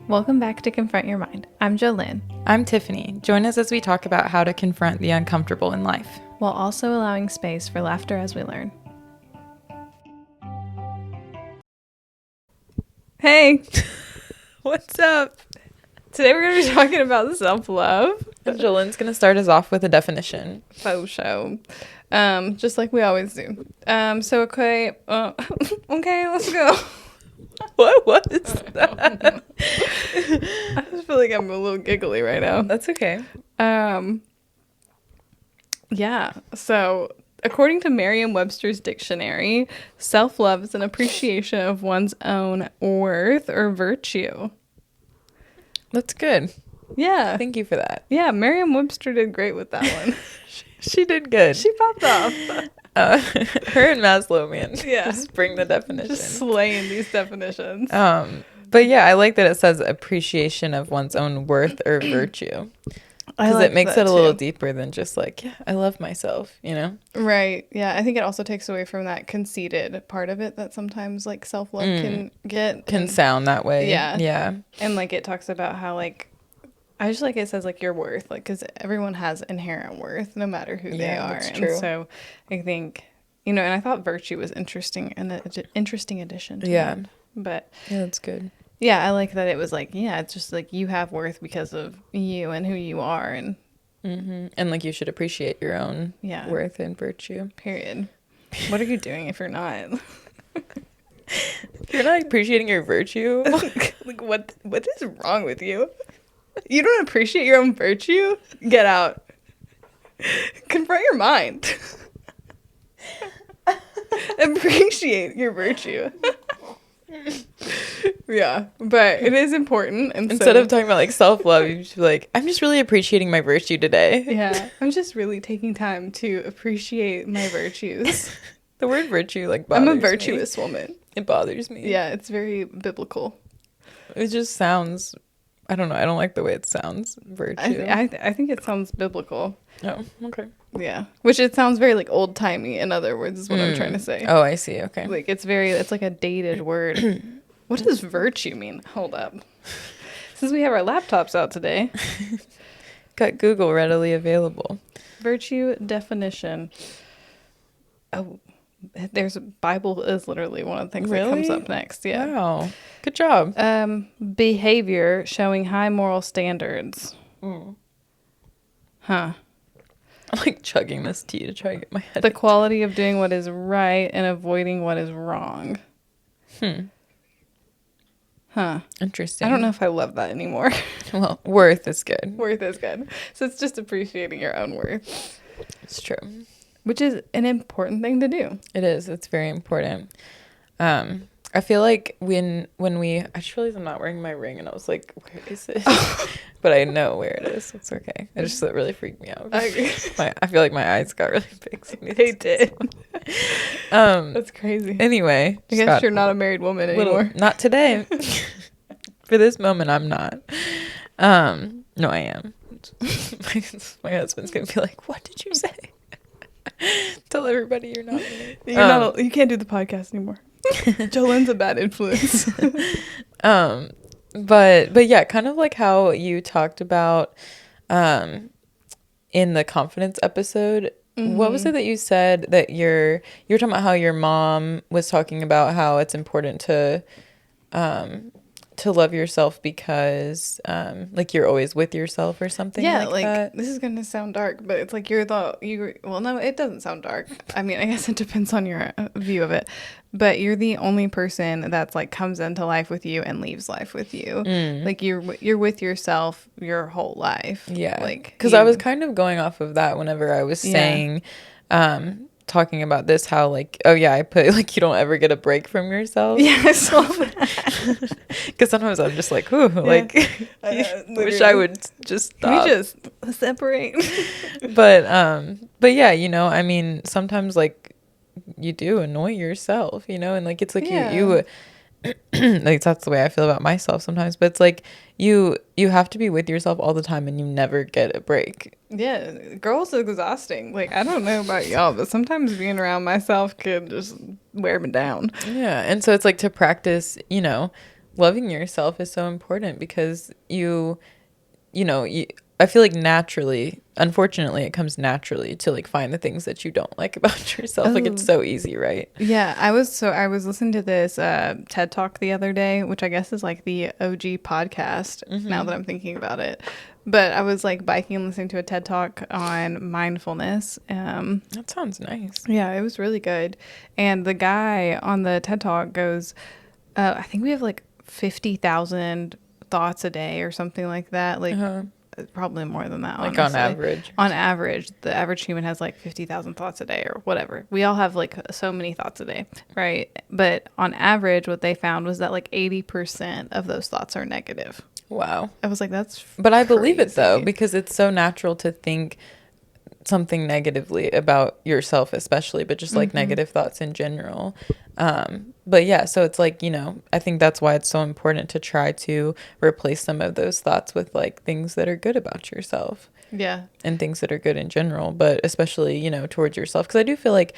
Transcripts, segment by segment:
Welcome back to Confront Your Mind. I'm Jolynn, I'm Tiffany. Join us as we talk about how to confront the uncomfortable in life. while also allowing space for laughter as we learn. Hey, What's up? today we're going to be talking about self-love. Jolynn's going to start us off with a definition. Faux show. Just like we always do. Okay, let's go. What was that? I just feel like I'm a little giggly right now. That's okay. Yeah, so according to Merriam-Webster's dictionary, self-love is an appreciation of one's own worth or virtue. That's good. Yeah. Thank you for that. Yeah, Merriam-Webster did great with that one. She did good. She popped off. Her and Maslow, man. Yeah. Just bring the definition. Just slaying these definitions. But yeah, I like that it says appreciation of one's own worth or virtue. Because it makes it a little deeper than just like, yeah, I love myself, you know? Right. Yeah. I think it also takes away from that conceited part of it that sometimes like self-love can get. Can sound that way. Yeah. Yeah. And like it talks about how like, I just like it says like your worth, like, because everyone has inherent worth no matter who they are. That's true. And so I think, and I thought virtue was interesting and an interesting addition to Yeah. that. But Yeah, that's good. yeah, I like that it was like, yeah, it's just like you have worth because of you and who you are, and And like you should appreciate your own Yeah. worth and virtue. period. What are you doing if you're not? If you're not appreciating your virtue, Like what is wrong with you? You don't appreciate your own virtue? Get out. Confront your mind. Appreciate your virtue. Yeah, but it is important. And instead of talking about like self-love, you should be like, I'm just really appreciating my virtue today. yeah, I'm just really taking time to appreciate my virtues. The word virtue like bothers I'm a me. virtuous woman. It bothers me. Yeah, it's very biblical. It just sounds, I don't know. I don't like the way it sounds. Virtue. I think it sounds biblical. Oh, okay. Yeah, which it sounds very like old timey. In other words, is what I'm trying to say. Oh, I see. Okay. Like it's like a dated word. What does virtue mean? Hold up. Since we have our laptops out today, Got Google readily available. virtue definition. Oh, there's Bible is literally one of the things that comes Really? up next. Yeah. Wow. Good job. Behavior showing high moral standards. Huh. I'm like chugging this tea to try to get my head. The quality of doing what is right and avoiding what is wrong. Huh. Interesting. I don't know if I love that anymore. Well, worth is good. Worth is good. So it's just appreciating your own worth, It's true. which is an important thing to do. It is. It's very important. I feel like when we, I just realized I'm not wearing my ring, and I was like, where is it? But I know where it is. It's okay. It just really freaked me out. I agree. I feel like my eyes got really big. So They did. That's crazy. Anyway, I guess you're not a married woman anymore. Not today. For this moment, I'm not. No, I am. My husband's gonna be like, "What did you say?" Tell everybody you're not married. You can't do the podcast anymore. Jolynn's a bad influence. But yeah, kind of like how you talked about in the confidence episode. What was it that you said that you're talking about how your mom was talking about how it's important to love yourself because like you're always with yourself or something like that? This is gonna sound dark, but it's like well, no, it doesn't sound dark. I mean, I guess it depends on your view of it, but you're the only person that's like comes into life with you and leaves life with you. Like you're with yourself your whole life. Yeah, like because I was kind of going off of that whenever I was saying talking about this, how like, oh yeah, I put like you don't ever get a break from yourself. Yeah, I saw that. Because sometimes I'm just like, ooh, like wish I would just stop. We just separate. But yeah, I mean, sometimes like you do annoy yourself, and like it's like you like that's the way I feel about myself sometimes, but it's like you have to be with yourself all the time and you never get a break. Yeah, girls are exhausting. Like, I don't know about y'all, but sometimes being around myself could just wear me down. Yeah, and so it's like to practice, loving yourself is so important because I feel like naturally, unfortunately, it comes naturally to like find the things that you don't like about yourself. Like it's so easy, right? Yeah, I was listening to this TED Talk the other day, which I guess is like the OG podcast now that I'm thinking about it. But I was like biking and listening to a TED Talk on mindfulness. That sounds nice. Yeah, it was really good. And the guy on the TED Talk goes, I think we have like 50,000 thoughts a day or something like that. Like probably more than that, like honestly. on average. On average, the average human has like 50,000 thoughts a day or whatever. We all have like so many thoughts a day, right? But on average, what they found was that like 80% of those thoughts are negative. Wow. I was like, that's But I believe it though, crazy. because it's so natural to think something negatively about yourself, especially, but just like negative thoughts in general. But yeah, so it's like, I think that's why it's so important to try to replace some of those thoughts with like things that are good about yourself. Yeah. And things that are good in general, but especially, towards yourself. Because I do feel like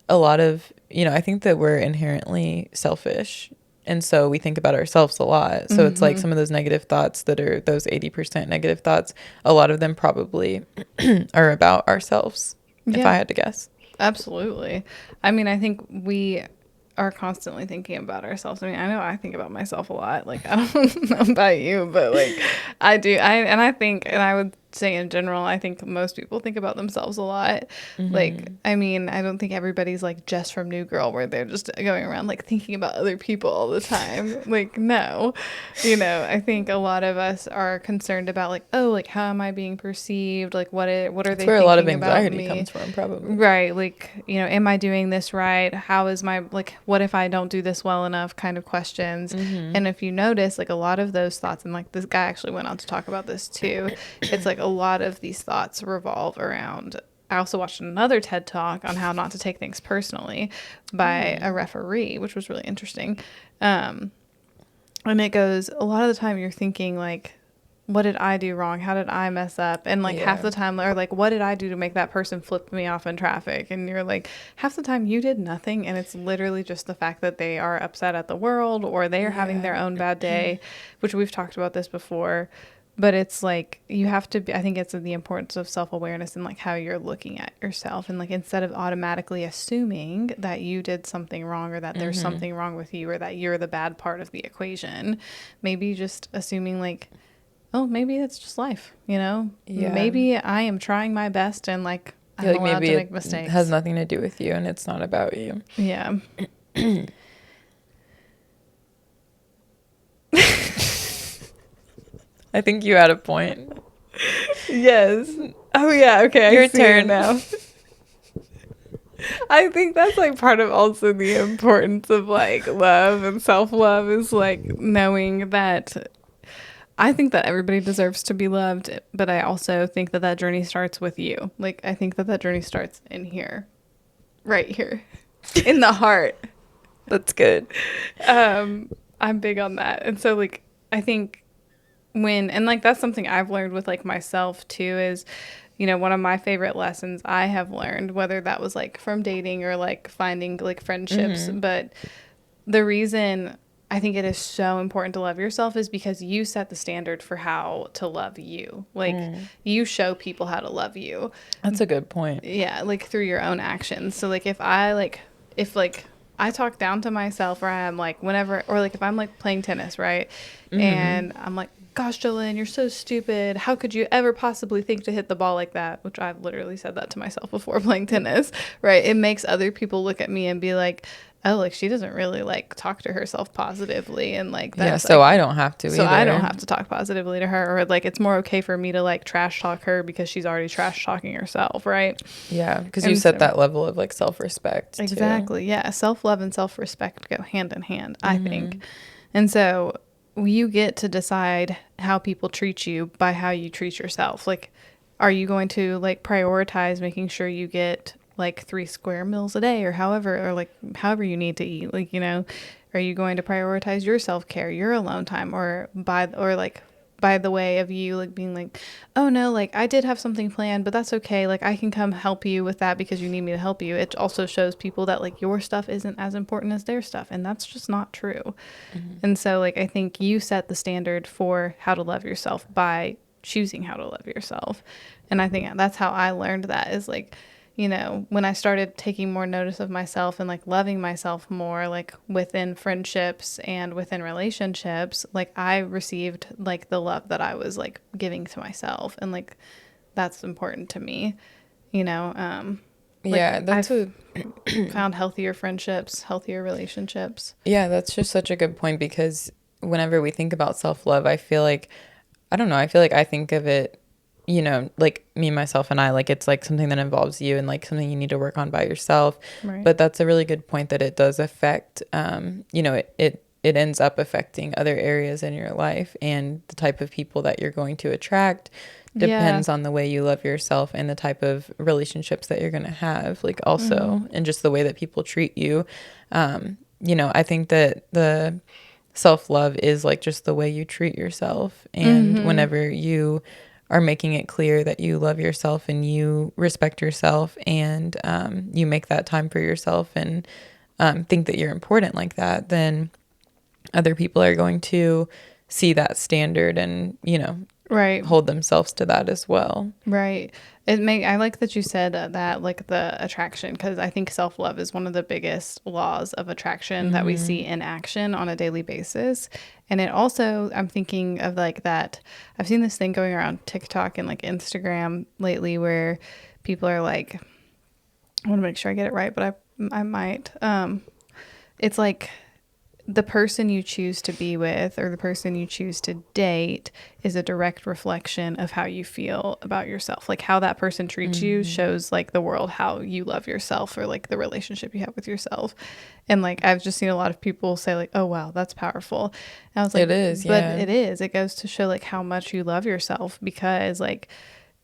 a lot of, I think that we're inherently selfish. And so we think about ourselves a lot. So it's like some of those negative thoughts that are those 80% negative thoughts, a lot of them probably are about ourselves, if I had to guess. Absolutely. I mean, I think we are constantly thinking about ourselves. I mean, I know I think about myself a lot. Like, I don't know about you, but like I do. I think, and I would say in general, I think most people think about themselves a lot. Like, I mean, I don't think everybody's like Jess from New Girl where they're just going around like thinking about other people all the time. Like, no, I think a lot of us are concerned about like, oh, like how am I being perceived? Like, what are That's they where thinking a lot of about anxiety me? comes from, probably. Right. Like, am I doing this right? How is my, like, what if I don't do this well enough kind of questions? And if you notice, like, a lot of those thoughts, and like this guy actually went on to talk about this too, it's like a lot of these thoughts revolve around. I also watched another TED Talk on how not to take things personally by a referee, which was really interesting. And it goes, a lot of the time you're thinking, like, what did I do wrong? How did I mess up? And like half the time, or like, what did I do to make that person flip me off in traffic? And you're like, half the time you did nothing. And it's literally just the fact that they are upset at the world or they are having their own bad day, which we've talked about this before. But it's like, you have to be, I think it's the importance of self-awareness and like how you're looking at yourself. And like, instead of automatically assuming that you did something wrong or that there's something wrong with you or that you're the bad part of the equation, maybe just assuming like, oh, maybe it's just life, Yeah. Maybe I am trying my best and like I'm allowed to make mistakes. It has nothing to do with you and it's not about you. Yeah. I think you had a point. Yes. Oh yeah. Okay. Your turn now. I think that's like part of also the importance of like love and self-love is like knowing that I think that everybody deserves to be loved, but I also think that that journey starts with you. Like, I think that that journey starts in here, right here, in the heart. That's good. I'm big on that. And so, like, I think and like, that's something I've learned with like myself too is, one of my favorite lessons I have learned, whether that was like from dating or like finding like friendships, but the reason I think it is so important to love yourself is because you set the standard for how to love you. Like you show people how to love you. That's a good point. Yeah, like through your own actions. So like if I talk down to myself or I'm like whenever or like if I'm like playing tennis, right? And I'm like, gosh, Jolene, you're so stupid. How could you ever possibly think to hit the ball like that? Which I've literally said that to myself before playing tennis, right? It makes other people look at me and be like, oh, like she doesn't really like talk to herself positively and like that's, yeah, so like, I don't have to so either. I don't have to talk positively to her or like it's more okay for me to like trash talk her because she's already trash talking herself, right? Yeah, because you set that level of like self-respect exactly too. Yeah, self-love and self-respect go hand in hand, I think. And so you get to decide how people treat you by how you treat yourself. Like, are you going to like prioritize making sure you get like 3 square meals a day or however you need to eat? Like, are you going to prioritize your self-care, your alone time or like by the way of you like being like, oh no, like I did have something planned, but that's okay. Like I can come help you with that because you need me to help you. It also shows people that like your stuff isn't as important as their stuff. And that's just not true. And so like, I think you set the standard for how to love yourself by choosing how to love yourself. And I think that's how I learned that is like, you know, when I started taking more notice of myself and like loving myself more, like within friendships and within relationships, like I received like the love that I was like giving to myself. And like, that's important to me, you know? Like, yeah, found healthier friendships, healthier relationships. Yeah, that's just such a good point because whenever we think about self-love, I feel like, I don't know, I feel like I think of it, you know, like me, myself, and I, like it's like something that involves you and like something you need to work on by yourself. Right. But that's a really good point that it does affect, you know, it ends up affecting other areas in your life, and the type of people that you're going to attract depends on the way you love yourself and the type of relationships that you're going to have, like also, and just the way that people treat you. You know, I think that the self-love is like just the way you treat yourself. And whenever you are making it clear that you love yourself and you respect yourself and you make that time for yourself and think that you're important like that, then other people are going to see that standard and, you know, right, hold themselves to that as well. Right. I like that you said that like the attraction, because I think self-love is one of the biggest laws of attraction that we see in action on a daily basis. And it also, I'm thinking of like that, I've seen this thing going around TikTok and like Instagram lately where people are like, I want to make sure I get it right, but I might. It's like the person you choose to be with or the person you choose to date is a direct reflection of how you feel about yourself. Like how that person treats you shows like the world how you love yourself or like the relationship you have with yourself. And like I've just seen a lot of people say like, oh wow, that's powerful. And I was like, it is, but yeah. it is. It goes to show like how much you love yourself because like,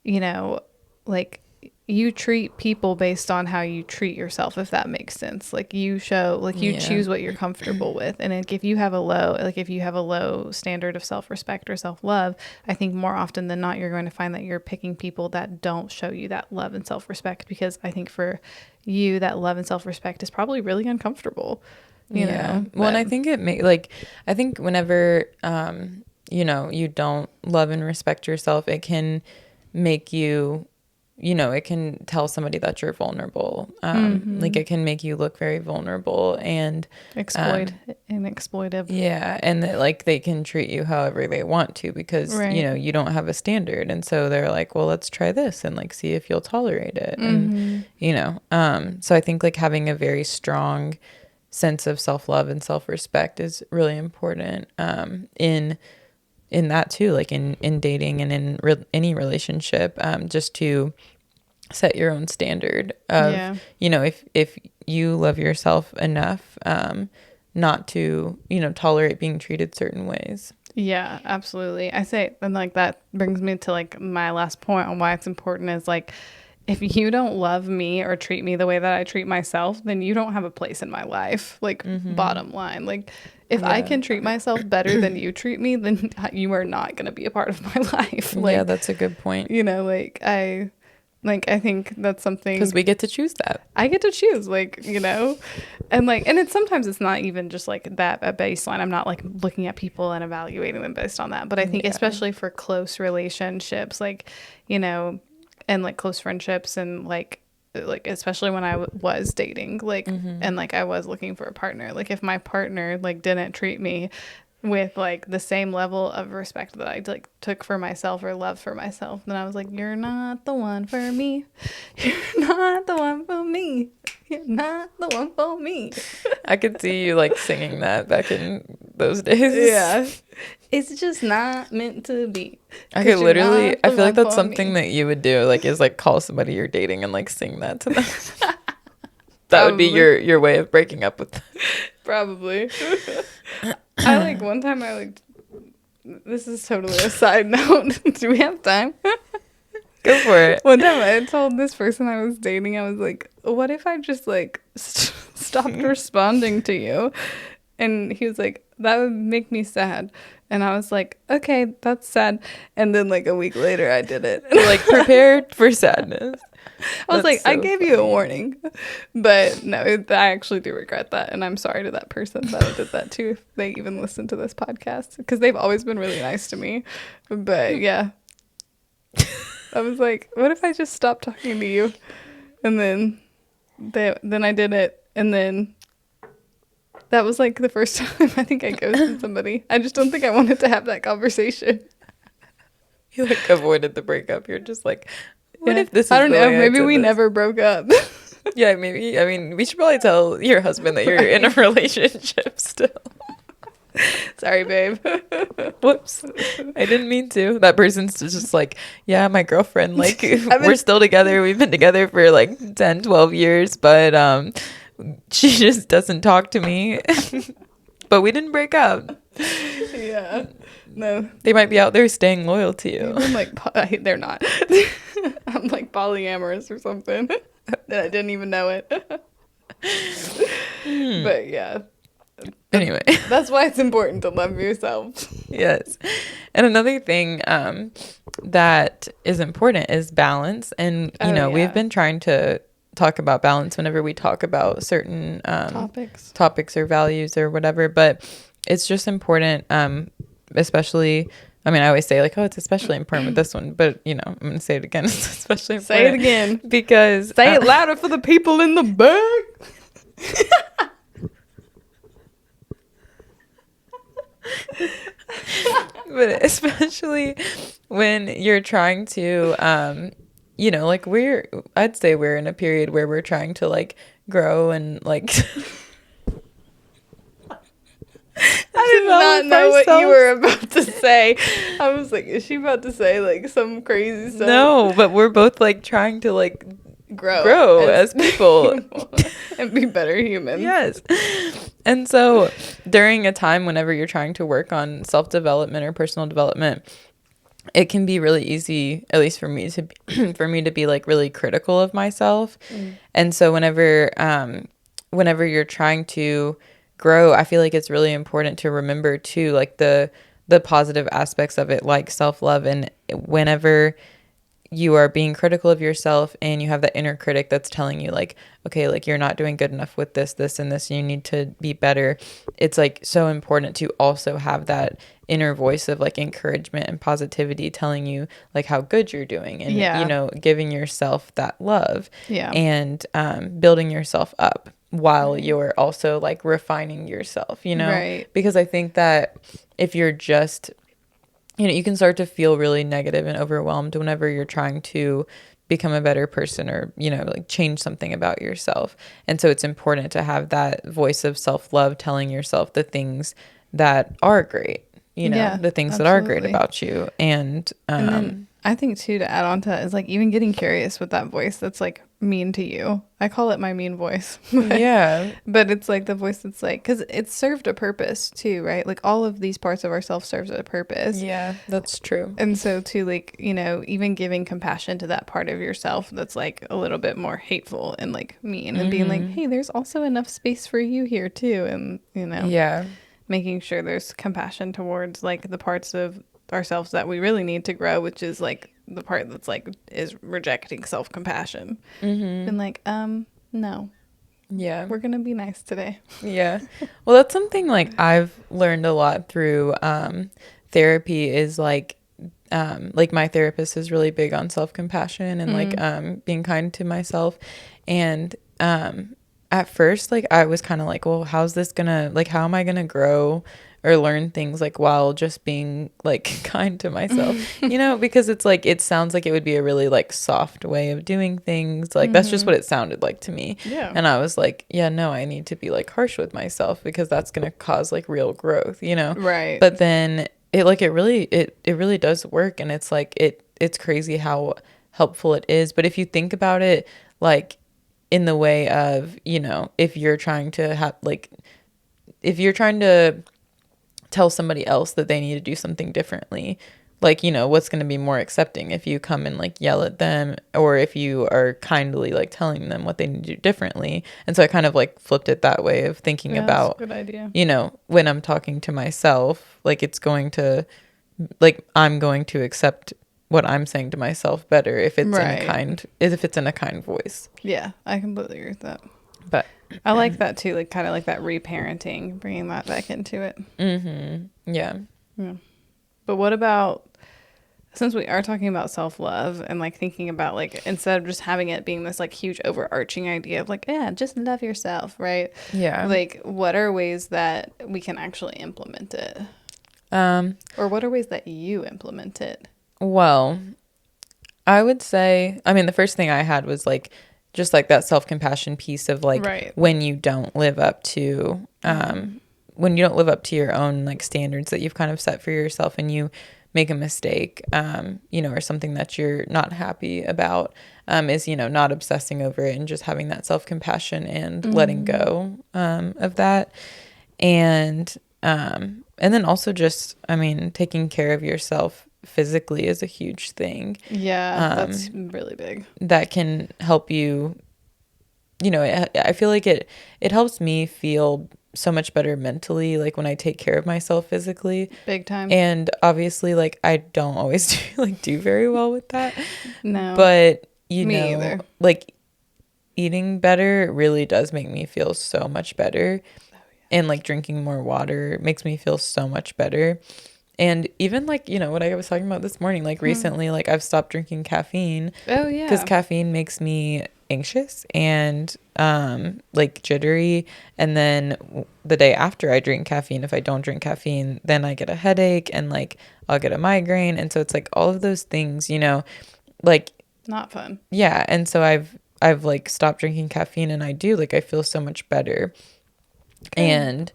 you know, like you treat people based on how you treat yourself, if that makes sense. Like you show, like you choose what you're comfortable with. And like if you have a low standard of self-respect or self-love, I think more often than not, you're going to find that you're picking people that don't show you that love and self-respect, because I think for you, that love and self-respect is probably really uncomfortable, you know? Well, and I think I think whenever, you know, you don't love and respect yourself, it can make you, you know, it can tell somebody that you're vulnerable. Like it can make you look very vulnerable and exploitive. Yeah. And that, like they can treat you however they want to because, you know, you don't have a standard. And so they're like, well, let's try this and like see if you'll tolerate it. And, you know, so I think like having a very strong sense of self-love and self-respect is really important in that too, like in dating and in any relationship, just to set your own standard of, you know, if you love yourself enough, not to, you know, tolerate being treated certain ways. Yeah, absolutely. I say, and like that brings me to like my last point on why it's important is like, if you don't love me or treat me the way that I treat myself, then you don't have a place in my life. Like bottom line, like if I can treat myself better than you treat me, then you are not going to be a part of my life. Like, yeah, that's a good point. You know, I think that's something, because we get to choose that. I get to choose, like, you know, and like, and it's sometimes it's not even just like that a baseline. I'm not like looking at people and evaluating them based on that. But I think especially for close relationships, like, you know, and like close friendships and like especially when I was dating, like, and like I was looking for a partner, like if my partner like didn't treat me with like the same level of respect that I like took for myself or love for myself, then I was like, you're not the one for me. You're not the one for me. You're not the one for me. I could see you like singing that back in those days. Yeah. It's just not meant to be. I could literally, I feel like that's something that you would do, like is like call somebody you're dating and like sing that to them. That would be your way of breaking up with them. Probably. I like one time I like, this is totally a side note. Do we have time? Go for it. One time I told this person I was dating, I was like, what if I just like stopped responding to you? And he was like, that would make me sad. And I was like, okay, that's sad. And then like a week later, I did it. You're like prepared for sadness. I was like, so I gave you a warning. But no, I actually do regret that. And I'm sorry to that person that I did that to, if they even listen to this podcast. Because they've always been really nice to me. But yeah. I was like, what if I just stopped talking to you? And then I did it. And then that was like the first time I think I ghosted somebody. I just don't think I wanted to have that conversation. You like avoided the breakup. You're just like, what if this is I don't know. Maybe we never broke up. Yeah, maybe. I mean, we should probably tell your husband that you're in a relationship still. Sorry, babe. Whoops. I didn't mean to. That person's just like, yeah, my girlfriend, like, we're still together. We've been together for like 10, 12 years, but she just doesn't talk to me. But we didn't break up. Yeah. No. They might be out there staying loyal to you. I'm like, they're not. I'm like polyamorous or something. And I didn't even know it. But yeah. Anyway. That's why it's important to love yourself. Yes. And another thing that is important is balance. And, you know, we've been trying to talk about balance whenever we talk about certain topics or values or whatever. But it's just important, especially... I mean, I always say like, oh, it's especially important with this one, but you know, I'm going to say it again. It's especially important. Say it again. Because... Say it louder for the people in the back. But especially when you're trying to, you know, like I'd say we're in a period where we're trying to like grow and like... I did not know what you were about to say. I was like, is she about to say like some crazy stuff? No, but we're both like trying to like grow as people and be better humans. Yes. And so during a time whenever you're trying to work on self-development or personal development, it can be really easy, at least for me to be like really critical of myself. And so whenever you're trying to grow, I feel like it's really important to remember too, like the positive aspects of it, like self-love. And whenever you are being critical of yourself and you have that inner critic that's telling you like, okay, like you're not doing good enough with this and this, you need to be better. It's like so important to also have that inner voice of like encouragement and positivity telling you like how good you're doing and, you know, giving yourself that love and building yourself up while you're also like refining yourself, you know, because I think that if you're just, you know, you can start to feel really negative and overwhelmed whenever you're trying to become a better person or, you know, like change something about yourself. And so it's important to have that voice of self-love telling yourself the things that are great, you know, the things that are great about you. And then I think too, to add on to that is like even getting curious with that voice that's like mean to you. I call it my mean voice. But it's like the voice that's like, because it's served a purpose too, right? Like all of these parts of ourselves serves a purpose. Yeah, that's true. And so to like, you know, even giving compassion to that part of yourself that's like a little bit more hateful and like mean and being like, hey, there's also enough space for you here too. And, you know, making sure there's compassion towards like the parts of ourselves that we really need to grow, which is like the part that's like is rejecting self-compassion and like no, we're gonna be nice today. Well, that's something like I've learned a lot through therapy is like my therapist is really big on self-compassion and like being kind to myself. And at first like I was kind of like, well, how's this gonna, like, how am I gonna grow or learn things like while just being like kind to myself, you know, because it's like, it sounds like it would be a really like soft way of doing things. Like that's just what it sounded like to me. And I was like, yeah, no, I need to be like harsh with myself because that's going to cause like real growth, you know? But then it really does work. And it's like, it's crazy how helpful it is. But if you think about it, like in the way of, you know, if you're trying to tell somebody else that they need to do something differently, like, you know, what's going to be more accepting if you come and like yell at them, or if you are kindly like telling them what they need to do differently. And so I kind of like flipped it that way of thinking about, that's a good idea. you know, when I'm talking to myself, like it's going to, like, I'm going to accept what I'm saying to myself better if it's in a kind voice. Yeah, I completely agree with that. But I like that too, like kind of like that reparenting, bringing that back into it. Yeah. But what about, since we are talking about self-love and like thinking about like, instead of just having it being this like huge overarching idea of like, yeah, just love yourself, right? Yeah. Like, what are ways that we can actually implement it? Or what are ways that you implement it? Well, I would say, I mean, the first thing I had was like, just like that self-compassion piece of like, when you don't live up to, when you don't live up to your own like standards that you've kind of set for yourself, and you make a mistake, you know, or something that you're not happy about, is, you know, not obsessing over it and just having that self-compassion and letting go, of that. And then also just, I mean, taking care of yourself physically is a huge thing. Yeah, that's really big. That can help you, you know, I feel like it helps me feel so much better mentally, like when I take care of myself physically. Big time. And obviously, like, I don't always do very well with that. No. But, you me know, either. like, eating better really does make me feel so much better. And like drinking more water makes me feel so much better. And even like, you know, what I was talking about this morning, like recently, like I've stopped drinking caffeine. Oh yeah. Because caffeine makes me anxious and like jittery. And then the day after I drink caffeine, if I don't drink caffeine, then I get a headache and like I'll get a migraine. And so it's like all of those things, you know, like not fun. Yeah. And so I've like stopped drinking caffeine, and I feel so much better. Okay. And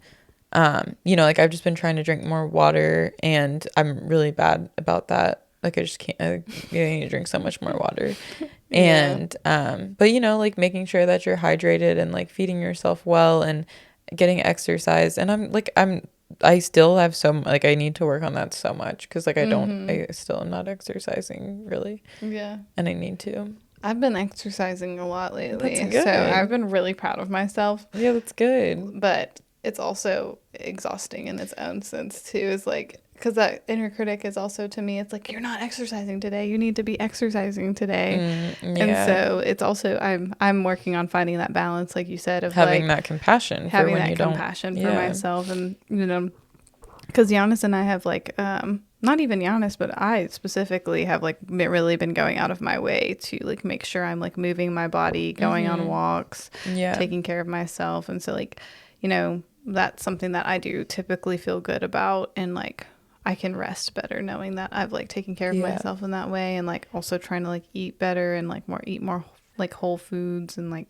you know, like I've just been trying to drink more water, and I'm really bad about that. Like I just can't, I need to drink so much more water. And but you know, like making sure that you're hydrated and like feeding yourself well and getting exercise. And I still have like I need to work on that so much, because like I still am not exercising really. Yeah. And I need to. I've been exercising a lot lately. That's good. So I've been really proud of myself. Yeah, that's good. But it's also exhausting in its own sense too. Is like, because that inner critic is also, to me, it's like, you're not exercising today. You need to be exercising today. Yeah. And so it's also, I'm working on finding that balance, like you said, of having like, that compassion, having for when that you compassion don't. for myself. And, you know, because Giannis and I have like, not even Giannis, but I specifically have like really been going out of my way to like make sure I'm like moving my body, going on walks, taking care of myself. And so like, you know, that's something that I do typically feel good about, and like I can rest better knowing that I've like taken care of myself in that way, and like also trying to like eat better and like eat more like whole foods and like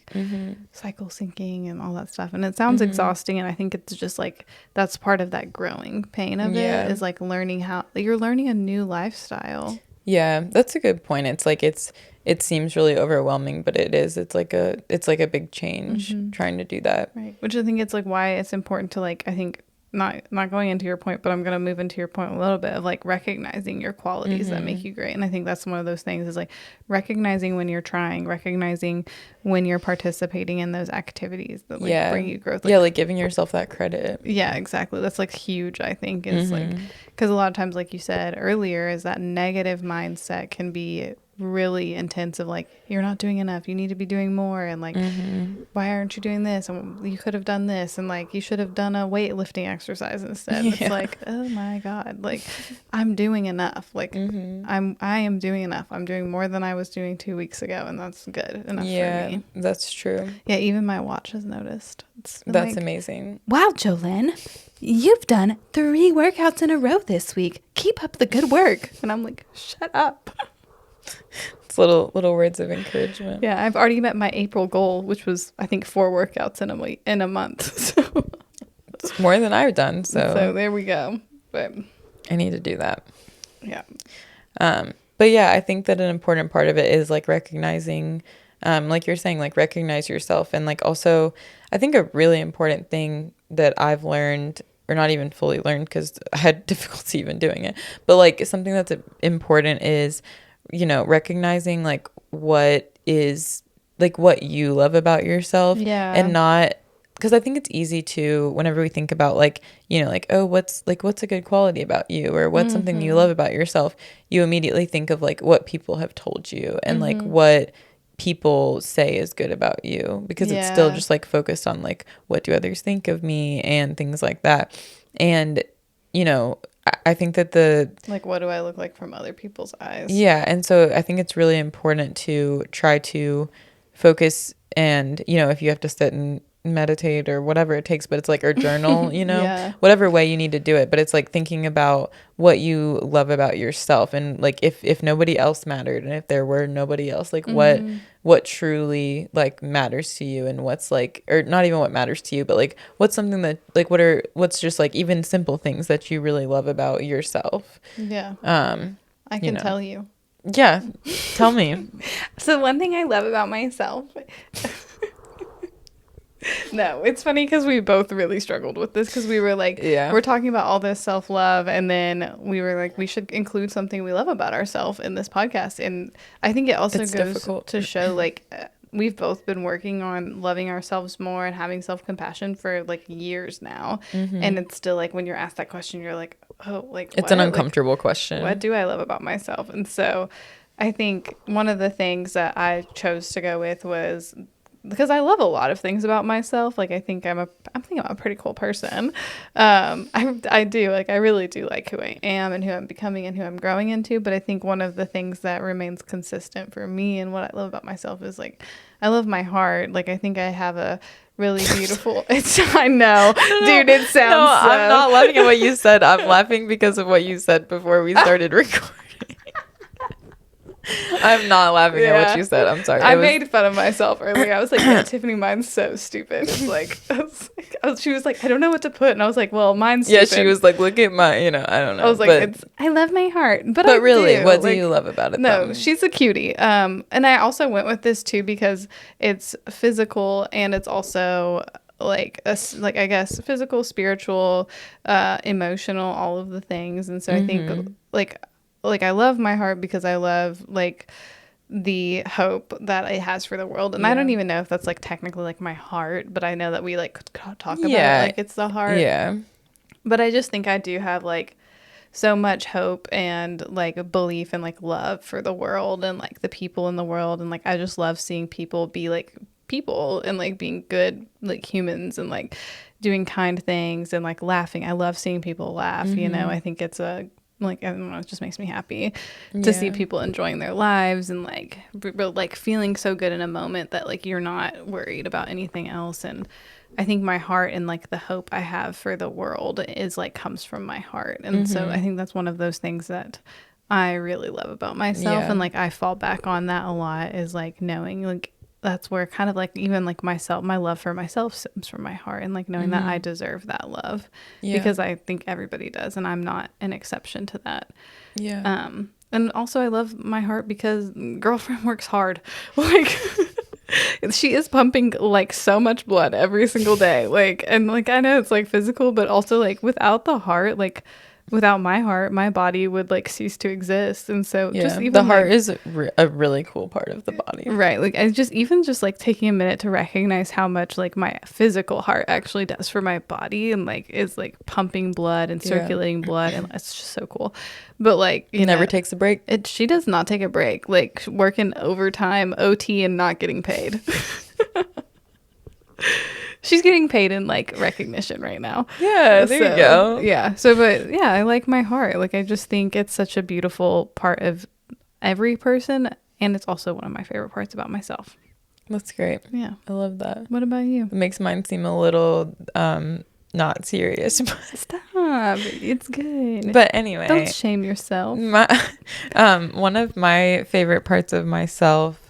cycle syncing and all that stuff. And it sounds exhausting, and I think it's just like that's part of that growing pain of it, is like learning how you're learning a new lifestyle. Yeah, that's a good point. It's like it seems really overwhelming, but it's like a big change trying to do that. Right. Which I think it's like why it's important to like, I think not going into your point, but I'm going to move into your point a little bit of like recognizing your qualities that make you great. And I think that's one of those things, is like recognizing when you're trying, recognizing when you're participating in those activities that like bring you growth. Like, like giving yourself that credit. Yeah, exactly. That's like huge, I think, is like, because a lot of times, like you said earlier, is that negative mindset can be really intense of like, you're not doing enough, you need to be doing more, and like why aren't you doing this, and you could have done this, and like you should have done a weightlifting exercise instead. It's like, oh my god, like I'm doing enough, like I am doing enough, I'm doing more than I was doing 2 weeks ago, and that's good enough for me. That's true. Yeah, even my watch has noticed. That's like, amazing. Wow, Jolene, you've done 3 workouts in a row this week, keep up the good work. And I'm like, shut up. It's little words of encouragement. Yeah, I've already met my April goal, which was I think 4 workouts in a month. So it's more than I've done. So there we go. But I need to do that. Yeah. But yeah, I think that an important part of it is like recognizing, like you're saying, like recognize yourself, and like also I think a really important thing that I've learned or not even fully learned because I had difficulty even doing it, but like something that's important is, you know, recognizing like what is like what you love about yourself, and not, because I think it's easy to, whenever we think about like, you know, like, oh, what's a good quality about you, or what's something you love about yourself, you immediately think of like what people have told you and like what people say is good about you, because it's still just like focused on like what do others think of me and things like that. And, you know, I think that like, what do I look like from other people's eyes? Yeah. And so I think it's really important to try to focus, and, you know, if you have to sit and meditate or whatever it takes, but it's like, or journal, you know, whatever way you need to do it. But it's like thinking about what you love about yourself, and like if nobody else mattered, and if there were nobody else, like what truly like matters to you, and what's like, or not even what matters to you, but like what's something that like what's just like even simple things that you really love about yourself. I can tell you. Yeah, tell me. So one thing I love about myself. No, it's funny because we both really struggled with this, because we were like, we're talking about all this self-love, and then we were like, we should include something we love about ourselves in this podcast. And I think it also goes difficult to show like we've both been working on loving ourselves more and having self-compassion for like years now. And it's still like, when you're asked that question, you're like, oh, like it's an uncomfortable question. What do I love about myself? And so I think one of the things that I chose to go with was, because I love a lot of things about myself. Like, I think I'm a pretty cool person. I do, like, I really do like who I am and who I'm becoming and who I'm growing into. But I think one of the things that remains consistent for me and what I love about myself is, like, I love my heart. Like, I think I have a really beautiful, I know, dude, it sounds I'm not laughing at what you said. I'm laughing because of what you said before we started recording. I'm not laughing at what you said. I'm sorry. I made fun of myself earlier. I was like, yeah, Tiffany, mine's so stupid. It's like, she was like, I don't know what to put. And I was like, well, mine's stupid. Yeah, she was like, look at my, you know, I don't know. I was like, I love my heart. But really, what do you love about it? No, she's a cutie. And I also went with this too, because it's physical, and it's also like I guess physical, spiritual, emotional, all of the things. And so I think like I love my heart because I love like the hope that it has for the world. And I don't even know if that's like technically like my heart, but I know that we like talk about it like it's the heart. Yeah. But I just think I do have like so much hope and like belief and like love for the world and like the people in the world. And like I just love seeing people be like people and like being good like humans and like doing kind things and like laughing. I love seeing people laugh, you know. I think it's a like, I don't know, it just makes me happy to see people enjoying their lives and like like feeling so good in a moment that like you're not worried about anything else. And I think my heart and like the hope I have for the world is like comes from my heart. And so I think that's one of those things that I really love about myself. And like I fall back on that a lot, is like knowing like that's where kind of like even like myself, my love for myself stems from my heart, and like knowing that I deserve that love because I think everybody does, and I'm not an exception to that. And also I love my heart because girlfriend works hard. Like she is pumping like so much blood every single day. Like, and like I know it's like physical, but also like without the heart, like without my heart, my body would like cease to exist. And so just even the heart is a really cool part of the body, right? Like I just like taking a minute to recognize how much like my physical heart actually does for my body, and like is like pumping blood and circulating blood, and it's just so cool. But like you never takes a break. She does not take a break, like working overtime, OT, and not getting paid. She's getting paid in like recognition right now. Yeah, there you go. Yeah. So, but yeah, I like my heart. Like, I just think it's such a beautiful part of every person. And it's also one of my favorite parts about myself. That's great. Yeah. I love that. What about you? It makes mine seem a little not serious. Stop. It's good. But anyway. Don't shame yourself. One of my favorite parts of myself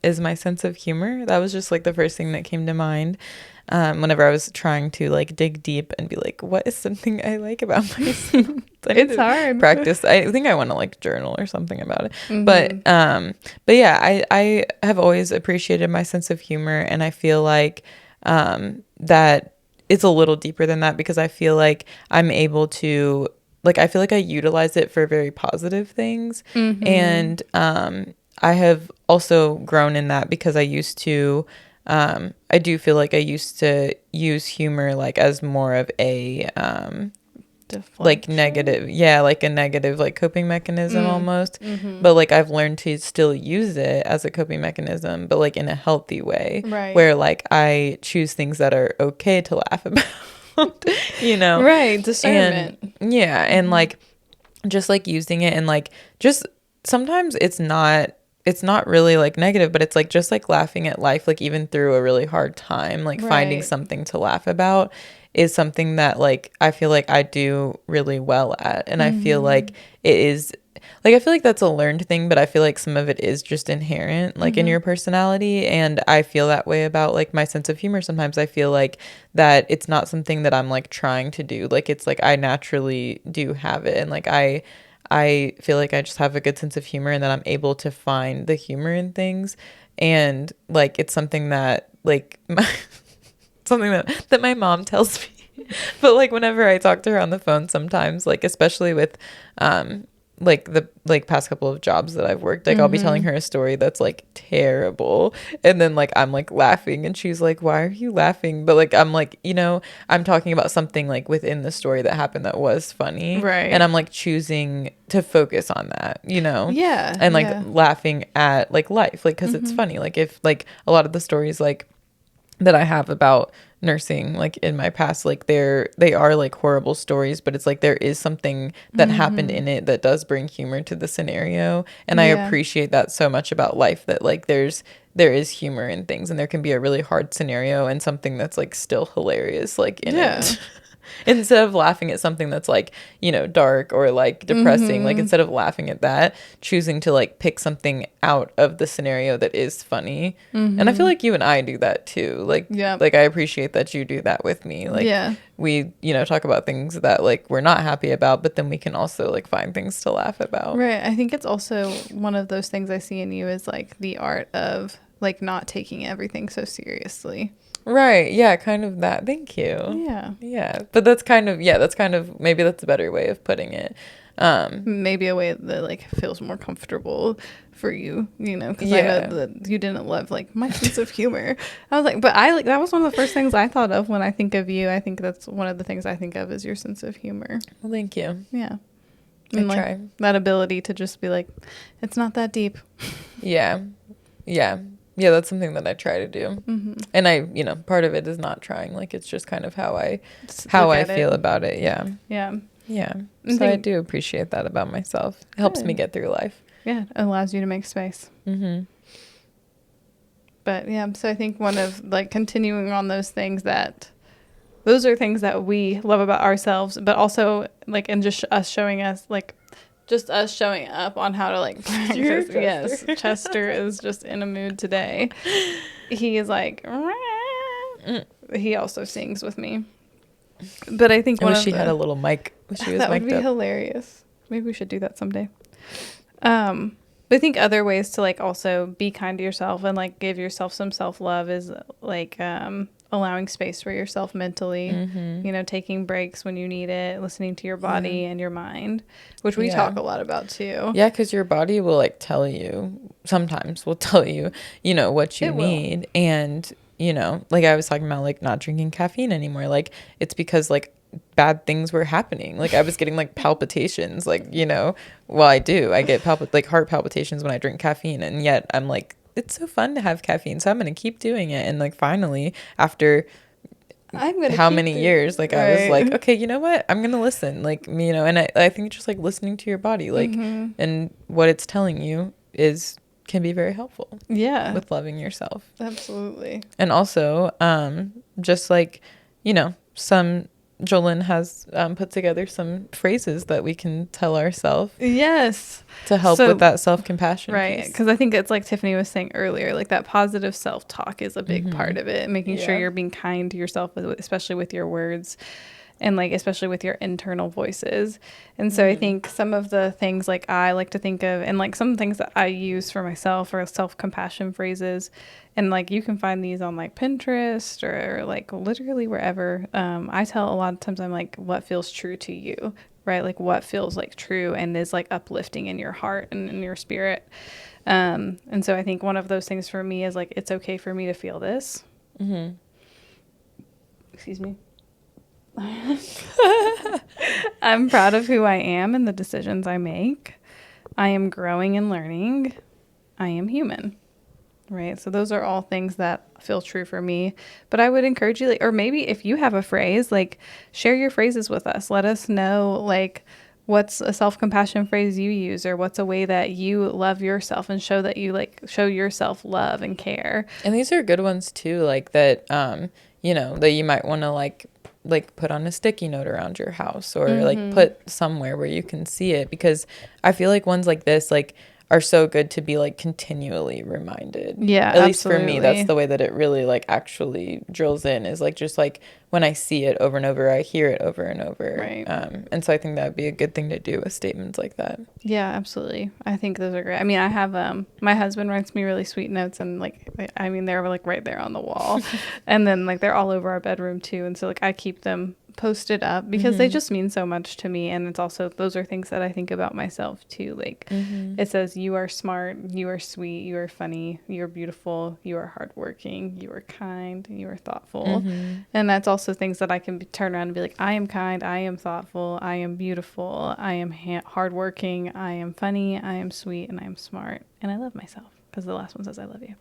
is my sense of humor. That was just like the first thing that came to mind. Whenever I was trying to like dig deep and be like, what is something I like about myself? It's hard. Practice. I think I want to like journal or something about it. But yeah, I have always appreciated my sense of humor, and I feel like that it's a little deeper than that, because I feel like I'm able to, like, I feel like I utilize it for very positive things. And I have also grown in that, because I used to, I do feel like I used to use humor like as more of a like negative, like a negative like coping mechanism almost. But like I've learned to still use it as a coping mechanism, but like in a healthy way, where like I choose things that are okay to laugh about. You know, discernment. And and like just like using it, and like just sometimes it's not really like negative, but it's like just like laughing at life, like even through a really hard time, like finding something to laugh about is something that like I feel like I do really well at. And I feel like it is like, I feel like that's a learned thing, but I feel like some of it is just inherent like in your personality. And I feel that way about like my sense of humor. Sometimes I feel like that it's not something that I'm like trying to do, like it's like I naturally do have it. And like I feel like I just have a good sense of humor, and that I'm able to find the humor in things. And like it's something that like something that my mom tells me. But like whenever I talk to her on the phone sometimes, like especially with like the like past couple of jobs that I've worked, like I'll be telling her a story that's like terrible, and then like I'm like laughing, and she's like, why are you laughing? But like I'm like, you know, I'm talking about something like within the story that happened that was funny, and I'm like choosing to focus on that, you know, and like laughing at like life, like because it's funny. Like if like a lot of the stories like that I have about nursing like in my past, like they are like horrible stories, but it's like there is something that happened in it that does bring humor to the scenario. And I appreciate that so much about life, that like there is humor in things, and there can be a really hard scenario and something that's like still hilarious like in it. Instead of laughing at something that's like, you know, dark or like depressing, like instead of laughing at that, choosing to like pick something out of the scenario that is funny. And I feel like you and I do that too. Like, like I appreciate that you do that with me. Like we, you know, talk about things that like we're not happy about, but then we can also like find things to laugh about. Right. I think it's also one of those things I see in you is like the art of like not taking everything so seriously. Right. Yeah, kind of that. Thank you. Yeah. But that's kind of maybe that's a better way of putting it. Maybe a way that like feels more comfortable for you, you know, because I know that you didn't love like my sense of humor. I was like, but I like that was one of the first things I thought of when I think of you. I think that's one of the things I think of is your sense of humor. Well, thank you. Yeah. And like try. That ability to just be like, it's not that deep. Yeah, that's something that I try to do. And I, you know, part of it is not trying, like it's just kind of how I feel about it. So I do appreciate that about myself. It helps me get through life. It allows you to make space. But so I think one of like continuing on those things, that those are things that we love about ourselves, but also like, and just us showing us like just us showing up on how to like practice. Yes, Chester is just in a mood today. He is like, he also sings with me. But I think I wish she had a little mic. That would be hilarious. Maybe we should do that someday. But I think other ways to like also be kind to yourself and like give yourself some self-love is like allowing space for yourself mentally, you know, taking breaks when you need it, listening to your body and your mind, which we talk a lot about too. Yeah, because your body will like tell you, sometimes will tell you, you know, what you need. And, you know, like I was talking about like not drinking caffeine anymore. Like it's because like bad things were happening. Like I was getting like palpitations, like, you know, well, I get like heart palpitations when I drink caffeine. And yet I'm like, it's so fun to have caffeine, so I'm going to keep doing it. And like finally, after how many years, like I was like, okay, you know what? I'm going to listen. Like, you know, and I think just like listening to your body, like, and what it's telling you can be very helpful. Yeah. With loving yourself. Absolutely. And also, just like, you know, Jolyn has put together some phrases that we can tell ourselves. Yes. To help with that self-compassion. Right. Because I think it's like Tiffany was saying earlier, like that positive self-talk is a big part of it. Making sure you're being kind to yourself, especially with your words. and like especially with your internal voices. And so I think some of the things like I like to think of, and like some things that I use for myself are self-compassion phrases, and like you can find these on like Pinterest or like literally wherever. I tell a lot of times I'm like, what feels true to you, right? Like what feels like true and is like uplifting in your heart and in your spirit. And so I think one of those things for me is like, it's okay for me to feel this. Excuse me. I'm proud of who I am and the decisions I make. I am growing and learning. I am human. Right. So those are all things that feel true for me. But I would encourage you, like, or maybe if you have a phrase, like share your phrases with us. Let us know, like, what's a self-compassion phrase you use, or what's a way that you love yourself and show that you like show yourself love and care. And these are good ones too, like that, you know, that you might want to like put on a sticky note around your house, or like put somewhere where you can see it, because I feel like ones like this like are so good to be like continually reminded. Yeah, at least for me, that's the way that it really like actually drills in, is like just like when I see it over and over, I hear it over and over. Right. And so I think that would be a good thing to do with statements like that. Yeah, absolutely. I think those are great. I mean, I have my husband writes me really sweet notes, and like I mean they're like right there on the wall. And then like they're all over our bedroom too, and so like I keep them posted up because they just mean so much to me. And it's also, those are things that I think about myself too. Like it says, you are smart, you are sweet, you are funny, you are beautiful, you are hardworking, you are kind, you are thoughtful. And that's also things that I can turn around and be like, I am kind, I am thoughtful, I am beautiful, I am hardworking, I am funny, I am sweet, and I am smart, and I love myself. Because the last one says I love you.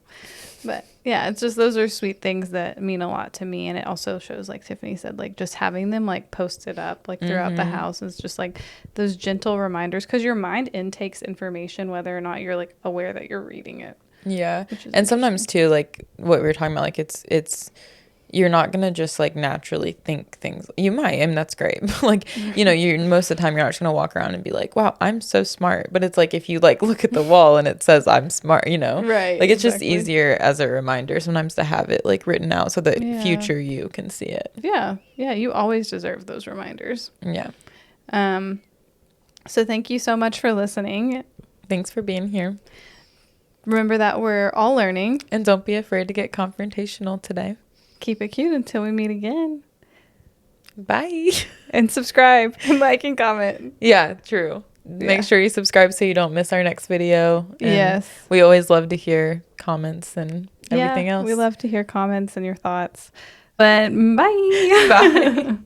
But yeah, it's just, those are sweet things that mean a lot to me. And it also shows, like Tiffany said, like just having them like posted up like throughout the house is just like those gentle reminders, because your mind intakes information whether or not you're like aware that you're reading it. Yeah. And sometimes too, like what we were talking about, like it's you're not gonna just like naturally think things. You might, and that's great. But like, you know, you most of the time you're not just gonna walk around and be like, wow, I'm so smart. But it's like if you like look at the wall and it says I'm smart, you know, right? Like it's just easier as a reminder sometimes to have it like written out so that future you can see it. Yeah, you always deserve those reminders. Yeah. So thank you so much for listening. Thanks for being here. Remember that we're all learning, and don't be afraid to get confrontational today. Keep it cute until we meet again. Bye. And subscribe, like, and comment. Yeah, true. Make sure you subscribe so you don't miss our next video. And yes. We always love to hear comments and everything else. We love to hear comments and your thoughts. But bye. Bye.